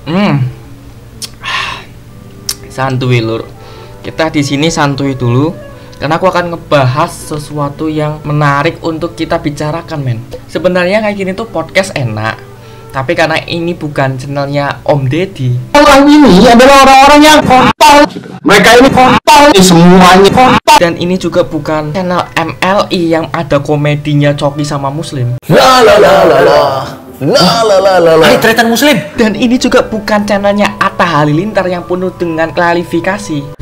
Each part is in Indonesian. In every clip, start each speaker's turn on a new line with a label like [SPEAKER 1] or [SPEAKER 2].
[SPEAKER 1] Hmm, santuy lur. Kita di sini santuy dulu, karena aku akan ngebahas sesuatu yang menarik untuk kita bicarakan, men. Sebenarnya kayak gini tuh podcast enak, tapi karena ini bukan channelnya Om Deddy.
[SPEAKER 2] Orang ini adalah orang-orang yang kontol. Mereka ini kontol, semuanya kontol.
[SPEAKER 1] Dan ini juga bukan channel MLI yang ada komedinya Coki sama Muslim.
[SPEAKER 2] Hai tretan Muslim.
[SPEAKER 1] Dan ini juga bukan channelnya Atta Halilintar yang penuh dengan klarifikasi.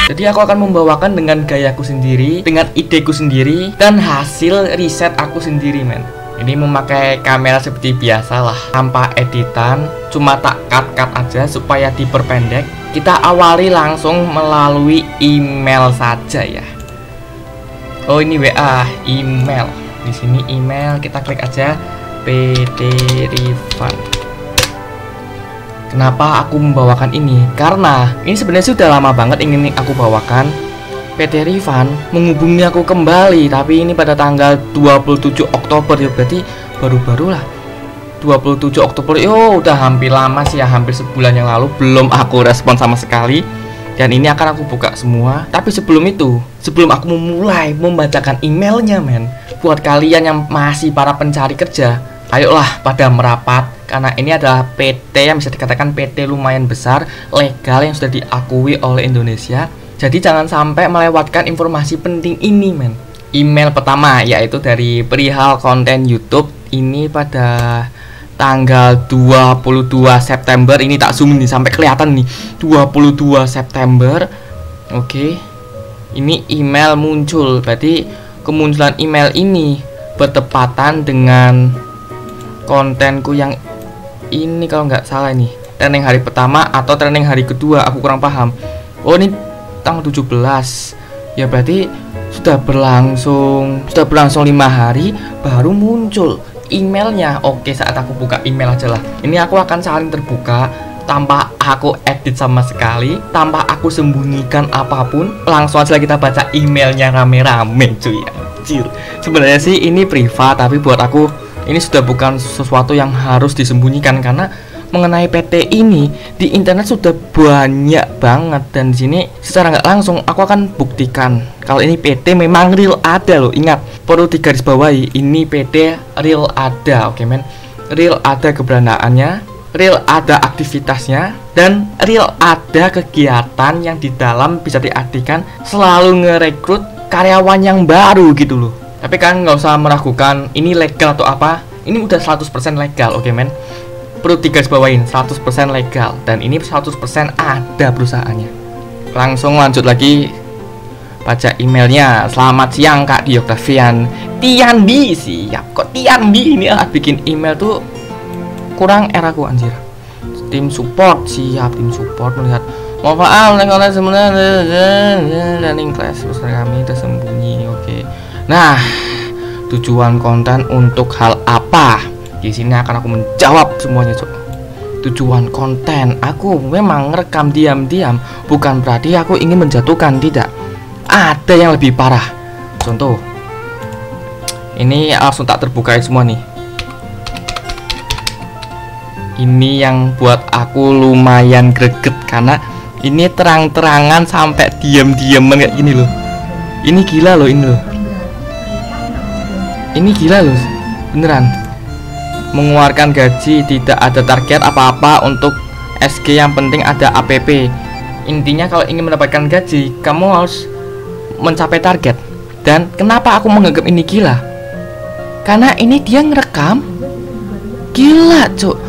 [SPEAKER 1] Jadi aku akan membawakan dengan gayaku sendiri, dengan ideku sendiri, dan hasil riset aku sendiri, men. Ini memakai kamera seperti biasa lah, tanpa editan, cuma tak cut-cut aja supaya diperpendek. Kita awali langsung melalui email saja ya. Oh, ini WA, email. Di sini email, kita klik aja PT Rifan. Kenapa aku membawakan ini? Karena ini sebenarnya sudah lama banget ingin aku bawakan. PT Rifan menghubungi aku kembali, tapi ini pada tanggal 27 Oktober ya, berarti baru-baru lah. 27 Oktober, yo udah hampir lama sih ya, hampir sebulan yang lalu belum aku respon sama sekali. Dan ini akan aku buka semua. Tapi sebelum itu, sebelum aku memulai membacakan emailnya, men, buat kalian yang masih para pencari kerja, ayolah pada merapat, karena ini adalah PT yang bisa dikatakan PT lumayan besar, legal, yang sudah diakui oleh Indonesia. Jadi jangan sampai melewatkan informasi penting ini, men. Email pertama yaitu dari perihal konten YouTube. Ini pada tanggal 22 September. Ini tak zoom nih sampai kelihatan nih, 22 September. Oke. Ini email muncul. Berarti kemunculan email ini bertepatan dengan kontenku yang ini kalau nggak salah nih, trending hari pertama atau trending hari kedua, aku kurang paham. Oh, ini tanggal 17. Ya berarti sudah berlangsung 5 hari baru muncul emailnya. Oke, saat aku buka email aja lah. Ini aku akan saling terbuka tanpa aku edit sama sekali, tanpa aku sembunyikan apapun. Langsung aja kita baca emailnya rame-rame, cuy. Anjir. Sebenarnya sih ini privat, tapi buat aku ini sudah bukan sesuatu yang harus disembunyikan, karena mengenai PT ini di internet sudah banyak banget, dan di sini secara nggak langsung aku akan buktikan kalau ini PT memang real ada loh. Ingat, perlu digarisbawahi, ini PT real ada, oke men, real ada keberadaannya, real ada aktivitasnya, dan real ada kegiatan yang di dalam bisa diartikan selalu ngerekrut karyawan yang baru gitu loh. Tapi kan nggak usah meragukan ini legal atau apa, ini udah 100% legal, oke men. Perlu digarisbawahin 100% legal, dan ini 100% ada perusahaannya. Langsung lanjut lagi baca emailnya. Selamat siang Kak Di Octavian. Tiandi, siap kok Tiandi. Ini bikin email tuh kurang eraku anjir. Tim support, siap tim support melihat. Mohon maaf kalian sebenarnya learning class besar kami tersembunyi. Oke. Nah, tujuan konten untuk hal apa? Di sini akan aku menjawab semuanya, Cok. Tujuan konten aku memang ngerekam diam-diam, bukan berarti aku ingin menjatuhkan, tidak. Ada yang lebih parah. Contoh, ini langsung tak terbukain semua nih. Ini yang buat aku lumayan greget, karena ini terang-terangan sampai diam-diaman kayak gini loh. Ini gila loh, ini loh. Ini gila loh, beneran. Mengeluarkan gaji, tidak ada target apa-apa untuk SG, yang penting ada APP. Intinya kalau ingin mendapatkan gaji, kamu harus mencapai target. Dan kenapa aku menganggap ini gila? Karena ini dia ngerekam. Gila, Cuk.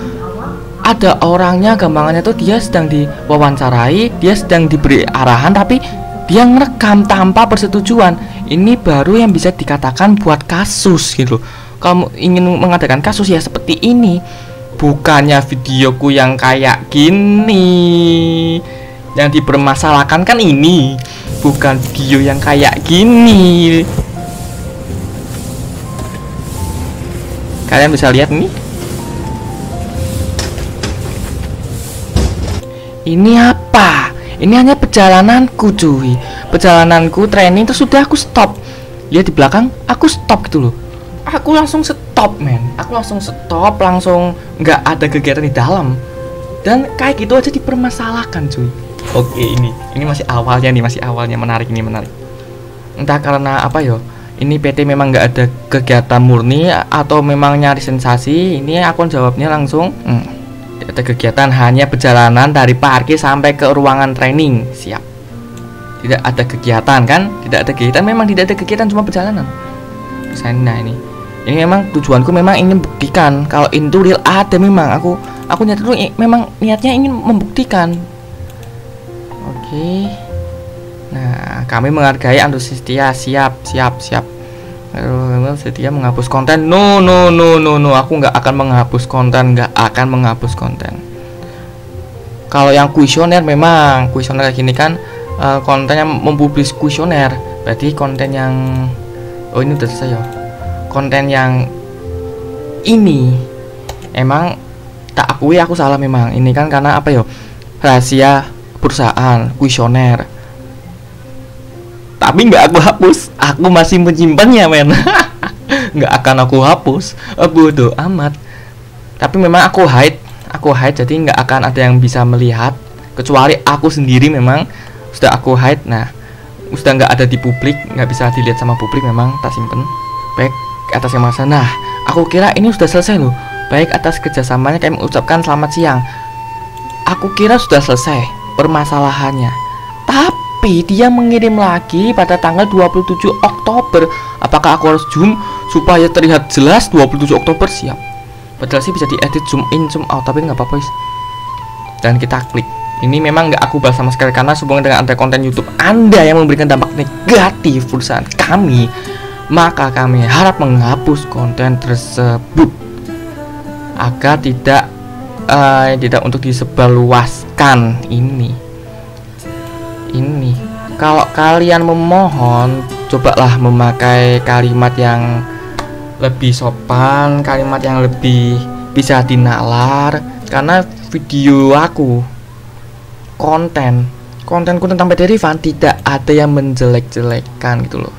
[SPEAKER 1] Ada orangnya, gampangannya tuh dia sedang diwawancarai, dia sedang diberi arahan, tapi dia ngerekam tanpa persetujuan. Ini baru yang bisa dikatakan buat kasus gitu. Kamu ingin mengadakan kasus ya seperti ini. Bukannya videoku yang kayak gini. Yang dipermasalahkan kan ini, bukan video yang kayak gini. Kalian bisa lihat nih. Ini apa? Ini hanya perjalananku, cuy. Perjalananku training terus sudah aku stop. lihat di belakang, aku stop gitu loh. Aku langsung stop men, aku langsung stop, langsung nggak ada kegiatan di dalam. Dan kayak gitu aja dipermasalahkan cuy. Oke, ini masih awalnya nih, masih awalnya menarik. Entah karena apa yo, ini PT memang nggak ada kegiatan murni atau memang nyari sensasi. Ini aku jawabnya langsung tidak ada kegiatan, hanya perjalanan dari parkir sampai ke ruangan training. Siap. Tidak ada kegiatan kan? Tidak ada kegiatan, memang tidak ada kegiatan, cuma perjalanan. Nah ini memang tujuanku memang ingin buktikan kalau itu real ada. Memang aku niat itu memang niatnya ingin membuktikan. Oke. Nah, kami menghargai antusias setia. Siap. Setia menghapus konten. No. Aku nggak akan menghapus konten. Kalau yang kuesioner, memang kuesioner kayak gini kan, kontennya mempublis kuesioner. Berarti konten yang ini udah selesai ya. Konten yang ini emang tak akui aku salah memang. Ini kan karena apa yo? Rahasia perusahaan, kuesioner. Tapi nggak aku hapus, aku masih menyimpannya men. Nggak akan aku hapus, bodoh amat. Tapi memang aku hide, jadi nggak akan ada yang bisa melihat kecuali aku sendiri. Memang sudah aku hide. Nah, sudah nggak ada di publik, nggak bisa dilihat sama publik. Memang tak simpen. Baik atas yang masa. Nah, aku kira ini sudah selesai loh. Baik atas kerjasamanya kami ucapkan selamat siang. Aku kira sudah selesai permasalahannya. Tapi dia mengirim lagi pada tanggal 27 Oktober. Apakah aku harus zoom supaya terlihat jelas 27 Oktober? Siap. Padahal sih bisa diedit zoom in, zoom out, tapi nggak apa-apa. Dan kita klik. Ini memang nggak aku bahas sama sekali karena sehubungan dengan ada konten YouTube Anda yang memberikan dampak negatif perusahaan kami, maka kami harap menghapus konten tersebut agar tidak untuk disebarluaskan. Ini kalau kalian memohon, cobalah memakai kalimat yang lebih sopan, kalimat yang lebih bisa dinalar. Karena video aku, kontenku tentang PT Rifan tidak ada yang menjelek-jelekkan gitu loh.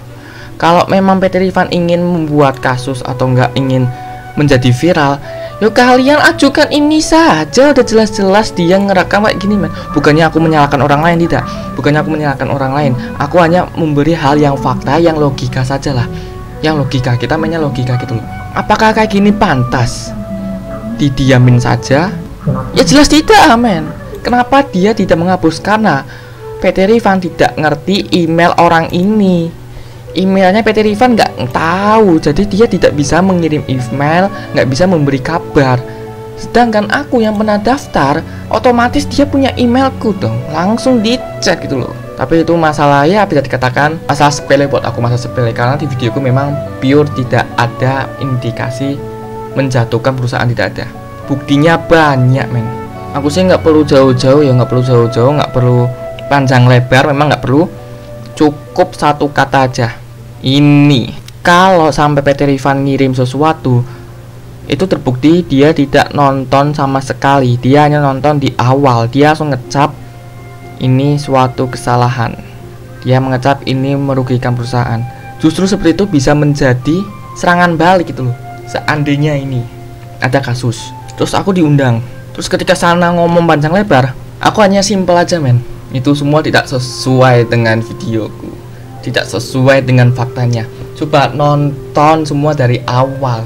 [SPEAKER 1] Kalau memang PT Rifan ingin membuat kasus atau enggak ingin menjadi viral, yuk kalian ajukan ini saja. Udah jelas-jelas dia ngerekam kayak gini men. Bukannya aku menyalahkan orang lain, tidak. Bukannya aku menyalahkan orang lain. Aku hanya memberi hal yang fakta, yang logika saja lah. Yang logika, kita mainnya logika gitu loh. Apakah kayak gini pantas didiamin saja? Ya jelas tidak men. Kenapa dia tidak menghapus? Karena PT Rifan tidak ngerti email orang ini. Emailnya PT Rifan nggak tahu, jadi dia tidak bisa mengirim email, nggak bisa memberi kabar. Sedangkan aku yang pernah daftar, otomatis dia punya emailku dong, langsung dicek gitu loh. Tapi itu masalah ya bisa dikatakan masalah sepele buat aku, masalah sepele karena di videoku memang pure tidak ada indikasi menjatuhkan perusahaan, tidak ada. Buktinya banyak men. Aku sih nggak perlu jauh-jauh ya, nggak perlu panjang lebar, memang nggak perlu. Cukup satu kata aja. Ini kalau sampai PT Rifan ngirim sesuatu, itu terbukti dia tidak nonton sama sekali. Dia hanya nonton di awal. Dia langsung ngecap ini suatu kesalahan. Dia mengecap ini merugikan perusahaan. Justru seperti itu bisa menjadi serangan balik gitu loh. Seandainya ini ada kasus, terus aku diundang, terus ketika sana ngomong panjang lebar, aku hanya simpel aja men. Itu semua tidak sesuai dengan videoku, tidak sesuai dengan faktanya. Coba nonton semua dari awal.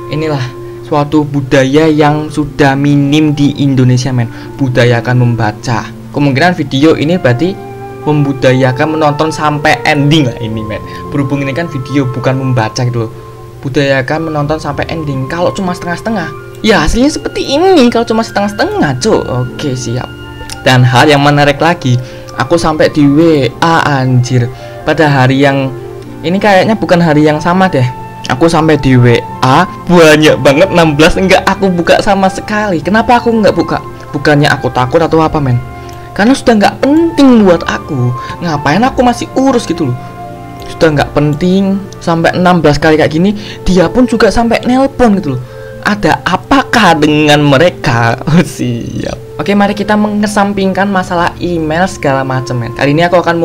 [SPEAKER 1] Inilah suatu budaya yang sudah minim di Indonesia men. Budayakan membaca. Kemungkinan video ini berarti membudayakan menonton sampai ending lah ini men. Berhubung ini kan video bukan membaca gitu loh. Budayakan menonton sampai ending. Kalau cuma setengah-setengah, ya hasilnya seperti ini. Kalau cuma setengah-setengah cuy. Oke siap. Dan hal yang menarik lagi, aku sampai di WA anjir. Pada hari yang ini kayaknya bukan hari yang sama deh. Aku sampai di WA banyak banget 16, enggak aku buka sama sekali. Kenapa aku enggak buka? Bukannya aku takut atau apa men? Karena sudah enggak penting buat aku. Ngapain aku masih urus gitu loh. Sudah enggak penting. Sampai 16 kali kayak gini, dia pun juga sampai nelpon gitu loh. Ada apakah dengan mereka? Oh, siap. Oke, mari kita mengesampingkan masalah email segala macam men. Kali ini aku akan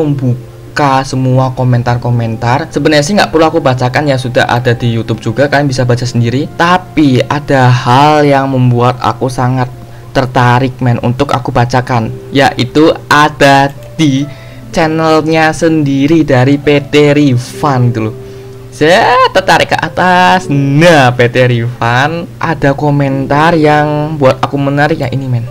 [SPEAKER 1] membuka semua komentar-komentar. Sebenarnya sih nggak perlu aku bacakan ya, sudah ada di YouTube juga, kalian bisa baca sendiri. Tapi ada hal yang membuat aku sangat tertarik men untuk aku bacakan, yaitu ada di channelnya sendiri dari PT Rifan dulu. Saya tertarik ke atas. Nah, PT Rifan ada komentar yang buat aku menarik yang ini men.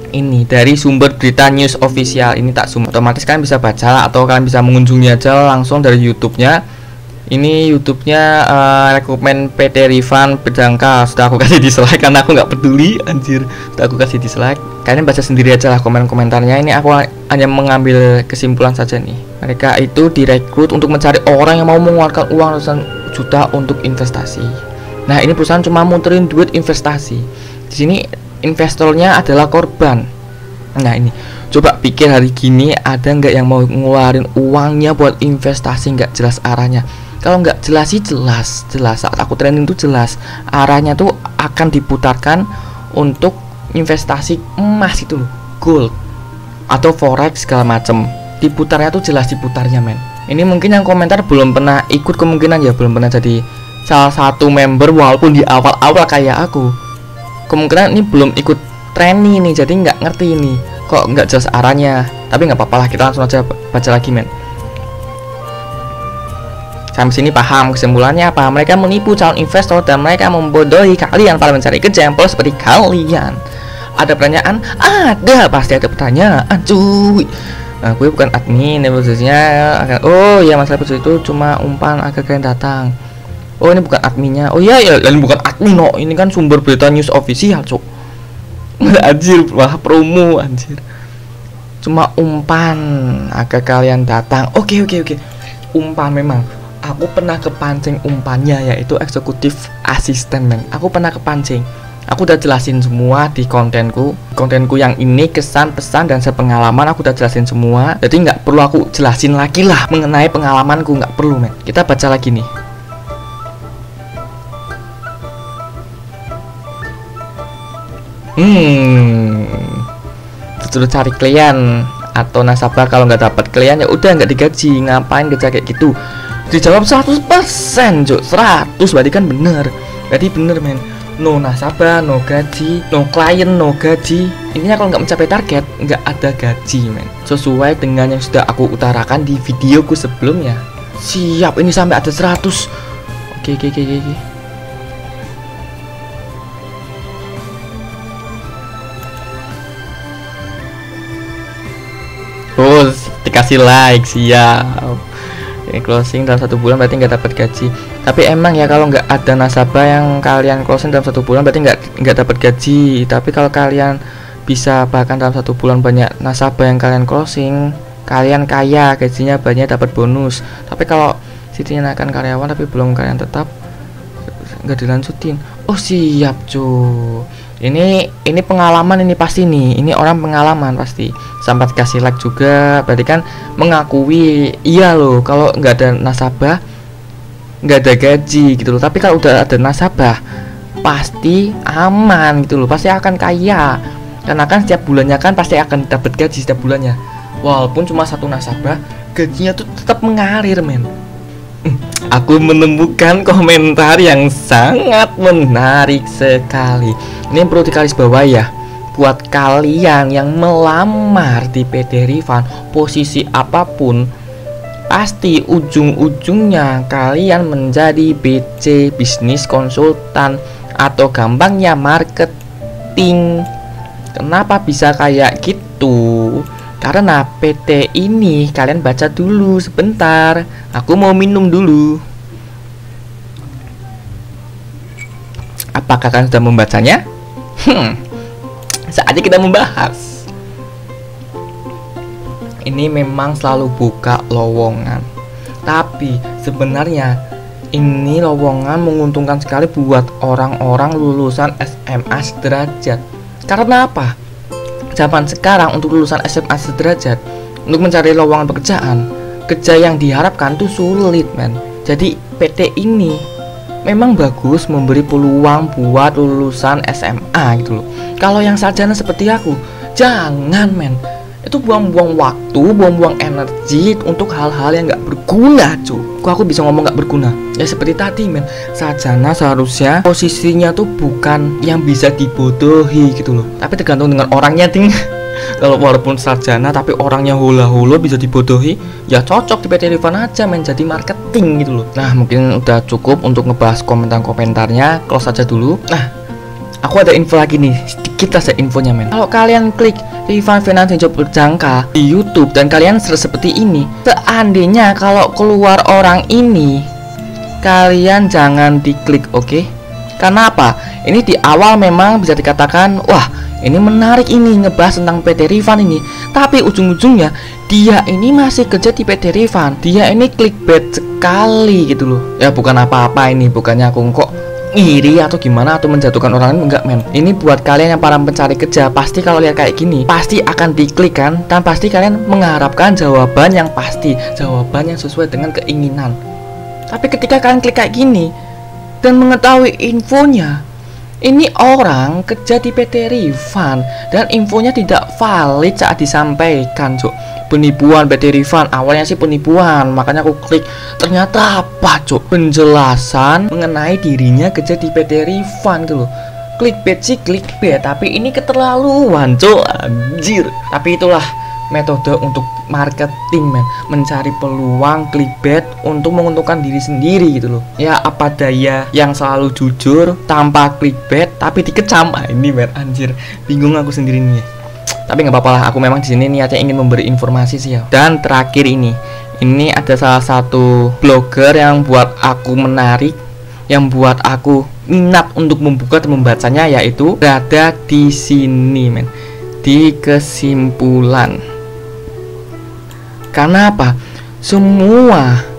[SPEAKER 1] Ini dari sumber berita news official. Ini tak sumber, otomatis kalian bisa baca atau kalian bisa mengunjungi aja langsung dari YouTube-nya. Ini YouTube-nya rekomen PT Rifan Bedangka. Sudah aku kasih dislike karena aku nggak peduli anjir. Sudah aku kasih dislike. Kalian baca sendiri aja lah komen-komentarnya. Ini aku hanya mengambil kesimpulan saja nih. Mereka itu direkrut untuk mencari orang yang mau mengeluarkan uang ratusan juta untuk investasi. Nah, ini perusahaan cuma muterin duit investasi. Di sini investornya adalah korban. Nah, ini coba pikir hari gini ada nggak yang mau ngeluarin uangnya buat investasi nggak jelas arahnya. Kalau nggak jelas sih jelas saat aku trending tuh jelas arahnya tuh akan diputarkan untuk investasi emas itu loh, gold atau forex segala macem. Diputarnya tuh jelas diputarnya men. Ini mungkin yang komentar belum pernah ikut, kemungkinan ya belum pernah jadi salah satu member walaupun di awal-awal kayak aku. Kemungkinan ini belum ikut training nih, jadi nggak ngerti ini kok nggak jelas arahnya. Tapi nggak apa-apa lah, kita langsung aja baca lagi men. Sampai sini paham kesimpulannya apa? Mereka menipu calon investor dan mereka membodohi kalian para mencari kerja yang polos seperti kalian. Ada pertanyaan? Ada, pasti ada pertanyaan cuy. Nah, gue bukan admin, posisinya akan, oh ya masalah posisi itu cuma umpan agar kalian datang. Oh ini bukan adminnya. Oh iya ya, ini bukan admin no. Ini kan sumber berita news official cuk. Anjir, wah promo anjir. Cuma umpan agar kalian datang. Oke. Umpan memang. Aku pernah kepancing umpannya, yaitu eksekutif asisten men. Aku pernah kepancing. Aku udah jelasin semua di kontenku yang ini, kesan, pesan, dan sepengalaman aku udah jelasin semua. Jadi nggak perlu aku jelasin lagi lah mengenai pengalamanku, nggak perlu men. Kita baca lagi nih. Disuruh cari klien atau nasabah, kalau nggak dapat klien ya udah nggak digaji. Ngapain kerja kayak gitu? Dijawab 100% cuk. 100 berarti kan bener. Berarti bener men. No nasabah, no gaji, no klien, no gaji. Intinya kalau nggak mencapai target nggak ada gaji men. Sesuai dengan yang sudah aku utarakan di videoku sebelumnya. Siap, ini sampai ada 100. Oke. Oh, dikasih like, siap. Ini closing dalam 1 bulan berarti nggak dapat gaji. Tapi emang ya kalau nggak ada nasabah yang kalian closing dalam 1 bulan berarti nggak dapat gaji. Tapi kalau kalian bisa bahkan dalam 1 bulan banyak nasabah yang kalian closing, kalian kaya, gajinya banyak, dapat bonus. Tapi kalau akan karyawan tapi belum kalian tetap, nggak dilanjutin. Oh siap cuy. Ini pengalaman, ini pasti nih. Ini orang pengalaman pasti. Sampai kasih like juga, berarti kan mengakui iya loh. Kalau nggak ada nasabah, nggak ada gaji gitu loh. Tapi kalau udah ada nasabah, pasti aman gitu loh. Pasti akan kaya. Karena kan setiap bulannya kan pasti akan dapat gaji setiap bulannya. Walaupun cuma 1 nasabah, gajinya tuh tetap mengalir men. Aku menemukan komentar yang sangat menarik sekali. Ini perlu digarisbawahi ya, buat kalian yang melamar di PT Rifan, posisi apapun, pasti ujung-ujungnya kalian menjadi BC, bisnis konsultan, atau gampangnya marketing. Kenapa bisa kayak gitu? Karena PT ini, kalian baca dulu sebentar. Aku mau minum dulu. Apakah kalian sudah membacanya? Saatnya kita membahas. Ini memang selalu buka lowongan. Tapi sebenarnya ini lowongan menguntungkan sekali buat orang-orang lulusan SMA sederajat. Karena apa? Zaman sekarang untuk lulusan SMA sederajat untuk mencari lowongan pekerjaan, kerja yang diharapkan tuh sulit men. Jadi PT ini memang bagus memberi peluang buat lulusan SMA gitu loh. Kalau yang sarjana seperti aku, jangan men. Itu buang-buang waktu, buang-buang energi untuk hal-hal yang nggak berguna, cuy. Kok aku bisa ngomong nggak berguna? Ya seperti tadi, men. Sarjana seharusnya posisinya tuh bukan yang bisa dibodohi gitu loh. Tapi tergantung dengan orangnya, ting. Kalau walaupun sarjana tapi orangnya hula-hula bisa dibodohi, ya cocok di PT Rifan aja, men, jadi marketing gitu loh. Nah, mungkin udah cukup untuk ngebahas komentar-komentarnya. Close aja dulu. Nah, aku ada info lagi nih, sedikit aja infonya, men. Kalau kalian klik Rifan Finance Job Berjangka di YouTube dan kalian seperti ini, seandainya kalau keluar orang ini, kalian jangan diklik, oke? Karena apa? Ini di awal memang bisa dikatakan, wah, ini menarik ini ngebahas tentang PT Rifan ini. Tapi ujung-ujungnya dia ini masih kerja di PT Rifan. Dia ini clickbait sekali gitu loh. Ya bukan apa-apa ini, bukannya aku kok iri atau gimana atau menjatuhkan orang lain, enggak, men. Ini buat kalian yang para pencari kerja, pasti kalau lihat kayak gini pasti akan diklik kan, dan pasti kalian mengharapkan jawaban yang pasti, jawaban yang sesuai dengan keinginan. Tapi ketika kalian klik kayak gini dan mengetahui infonya, ini orang kerja di PT Rifan dan infonya tidak valid saat disampaikan, cuk. Penipuan PT Rifan, awalnya sih penipuan, makanya aku klik. Ternyata apa, cuk? Penjelasan mengenai dirinya kerja di PT Rifan gitu loh. Clickbait sih clickbait, tapi ini keterlaluan, cuk, anjir. Tapi itulah metode untuk marketing, men, mencari peluang clickbait untuk menguntungkan diri sendiri gitu loh. Ya apa daya yang selalu jujur tanpa clickbait tapi dikecam. Ini, men, anjir, bingung aku sendiri nih. Tapi nggak apa-apa lah, aku memang di sini niatnya ingin memberi informasi sih ya. Dan terakhir ini ada salah satu blogger yang buat aku menarik, yang buat aku minat untuk membuka dan membacanya, yaitu berada di sini, men, di kesimpulan. Karena apa? Semua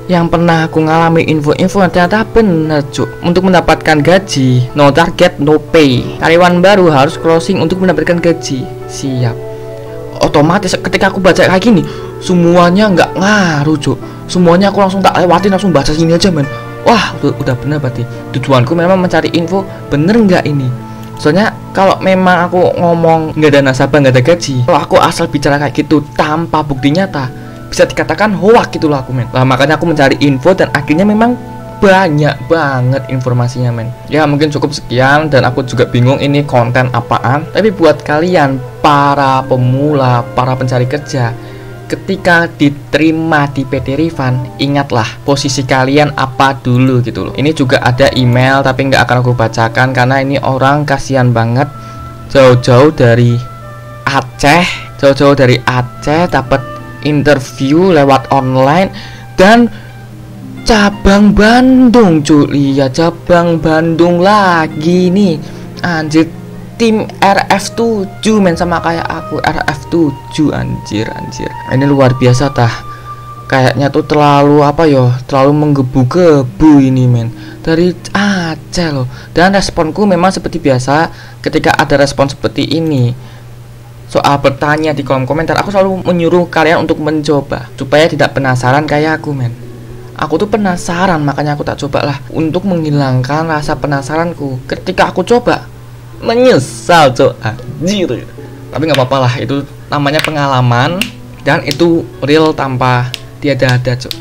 [SPEAKER 1] yang pernah aku ngalami info-info ternyata bener, cuk. Untuk mendapatkan gaji, no target, no pay. Karyawan baru harus closing untuk mendapatkan gaji. Siap. Otomatis ketika aku baca kayak gini, semuanya nggak ngaruh, cuk. Semuanya aku langsung tak lewatin, langsung baca sini aja, men. Wah, udah bener berarti. Tujuanku memang mencari info, bener nggak ini? Soalnya kalau memang aku ngomong nggak ada nasabah, nggak ada gaji, kalau aku asal bicara kayak gitu tanpa bukti nyata, bisa dikatakan hoak gitu loh aku, men. Lah makanya aku mencari info dan akhirnya memang banyak banget informasinya, men. Ya mungkin cukup sekian dan aku juga bingung ini konten apaan. Tapi buat kalian para pemula, para pencari kerja, ketika diterima di PT Rifan, ingatlah posisi kalian apa dulu gitu loh. Ini juga ada email tapi nggak akan aku bacakan karena ini orang kasihan banget, jauh-jauh dari Aceh, dapat interview lewat online dan cabang Bandung, cuy. Ya cabang Bandung lagi nih, anjir. Tim RF7, men, sama kayak aku RF7, anjir. Ini luar biasa tah. Kayaknya tuh terlalu terlalu menggebu-gebu ini, men, dari Aceh loh. Dan responku memang seperti biasa ketika ada respon seperti ini soal bertanya di kolom komentar, aku selalu menyuruh kalian untuk mencoba supaya tidak penasaran kayak aku, men. Aku tuh penasaran, makanya aku tak coba lah untuk menghilangkan rasa penasaranku. Ketika aku coba, menyesal, cok, anjir. Tapi nggak apa-apa lah, itu namanya pengalaman dan itu real tanpa tiada-ada, cok.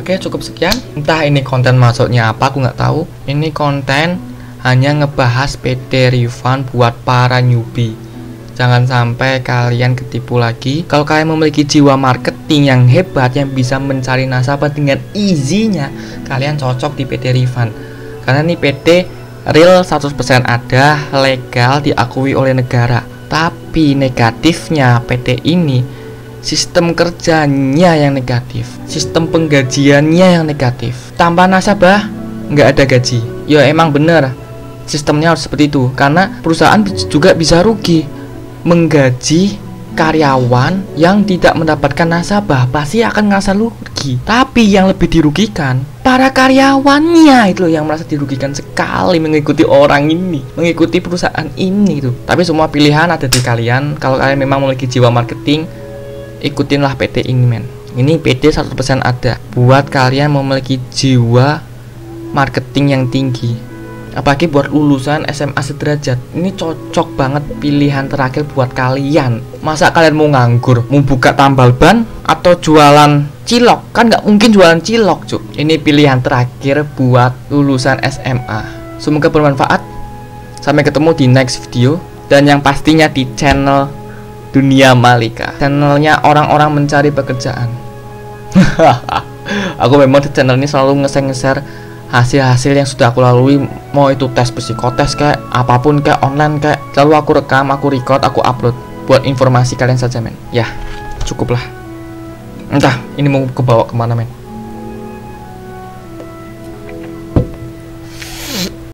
[SPEAKER 1] Oke, cukup sekian. Entah ini konten maksudnya apa, aku nggak tahu. Ini konten hanya ngebahas PT Rifan buat para newbie. Jangan sampai kalian ketipu lagi. Kalau kalian memiliki jiwa marketing yang hebat, yang bisa mencari nasabah dengan easy-nya, kalian cocok di PT Rifan. Karena ini PT real 100% ada, legal, diakui oleh negara. Tapi negatifnya PT ini, sistem kerjanya yang negatif, sistem penggajiannya yang negatif. Tanpa nasabah, nggak ada gaji. Ya emang bener, sistemnya harus seperti itu. Karena perusahaan juga bisa rugi menggaji karyawan yang tidak mendapatkan nasabah, pasti akan ngerasa rugi. Tapi yang lebih dirugikan para karyawannya, itu loh yang merasa dirugikan sekali mengikuti orang ini, mengikuti perusahaan ini tuh. Tapi semua pilihan ada di kalian. Kalau kalian memang memiliki jiwa marketing, ikutinlah PT ini, men. Ini PT 100% ada buat kalian memiliki jiwa marketing yang tinggi. Apalagi buat lulusan SMA sederajat. Ini cocok banget pilihan terakhir buat kalian. Masa kalian mau nganggur, mau buka tambal ban atau jualan cilok? Kan nggak mungkin jualan cilok, cuk. Ini pilihan terakhir buat lulusan SMA. Semoga bermanfaat. Sampai ketemu di next video. Dan yang pastinya di channel Dunia Malika, channelnya orang-orang mencari pekerjaan. Aku memang di channel ini selalu nge-share hasil-hasil yang sudah aku lalui, mau itu tes psikotes kayak apapun kayak online kayak, selalu aku rekam, aku record, aku upload buat informasi kalian saja men. Ya, cukuplah. Entah ini mau kebawa kemana men.